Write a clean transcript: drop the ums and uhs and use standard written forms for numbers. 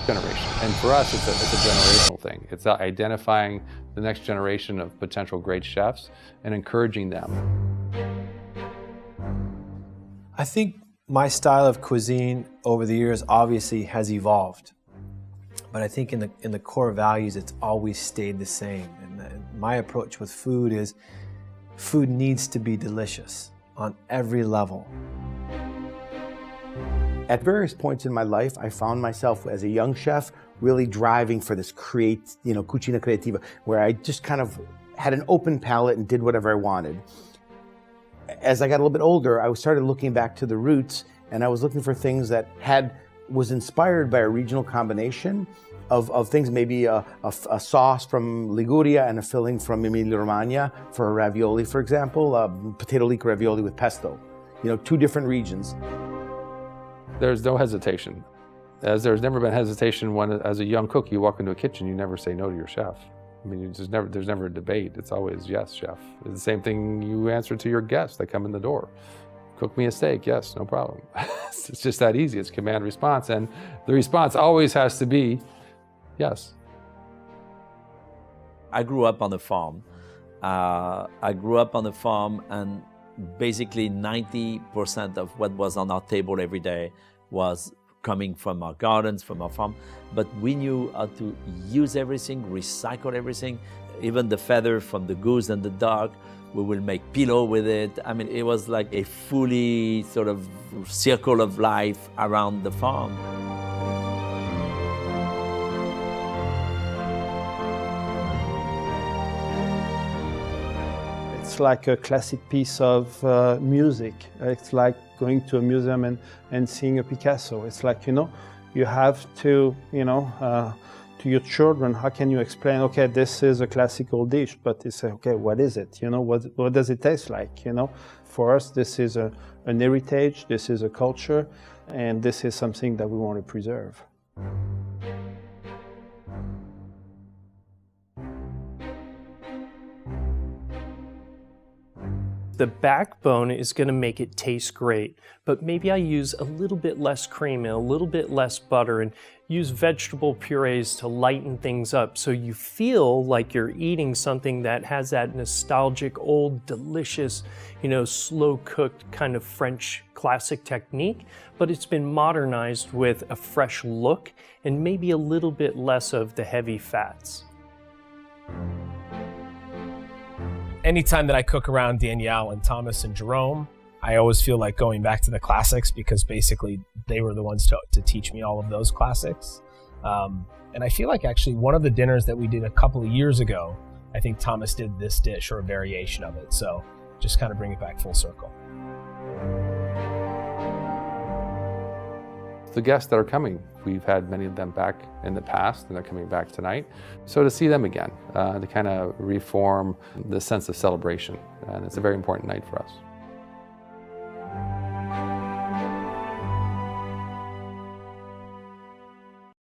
generation. And for us, it's a generational thing. It's identifying the next generation of potential great chefs and encouraging them. I think my style of cuisine over the years obviously has evolved, but I think in the core values, it's always stayed the same. And my approach with food is food needs to be delicious on every level. At various points in my life, I found myself as a young chef really driving for this cucina creativa, where I just kind of had an open palate and did whatever I wanted. As I got a little bit older, I started looking back to the roots, and I was looking for things that was inspired by a regional combination of things, maybe a sauce from Liguria and a filling from Emilia-Romagna for a ravioli, for example, potato leek ravioli with pesto. Two different regions. There's no hesitation. As there's never been hesitation when, as a young cook, you walk into a kitchen, you never say no to your chef. I mean, there's never a debate. It's always, yes, chef. It's the same thing you answer to your guests that come in the door. Cook me a steak, yes, no problem. It's just that easy. It's command response. And the response always has to be, yes. I grew up on a farm. And basically 90% of what was on our table every day was coming from our gardens, from our farm. But we knew how to use everything, recycle everything. Even the feather from the goose and the duck, we will make pillow with it. I mean, it was like a fully sort of circle of life around the farm. It's like a classic piece of music. It's like going to a museum and seeing a Picasso. It's like, you have to, to your children, how can you explain, okay, this is a classical dish, but they say, okay, what is it? What does it taste like? For us, this is an heritage, this is a culture, and this is something that we want to preserve. The backbone is going to make it taste great, but maybe I use a little bit less cream and a little bit less butter and use vegetable purees to lighten things up so you feel like you're eating something that has that nostalgic, old, delicious, slow-cooked kind of French classic technique, but it's been modernized with a fresh look and maybe a little bit less of the heavy fats. Anytime that I cook around Danielle and Thomas and Jérôme, I always feel like going back to the classics because basically they were the ones to teach me all of those classics. And I feel like actually one of the dinners that we did a couple of years ago, I think Thomas did this dish or a variation of it. So just kind of bring it back full circle. The guests that are coming, we've had many of them back in the past and they're coming back tonight. So to see them again, to kind of reform the sense of celebration. And it's a very important night for us.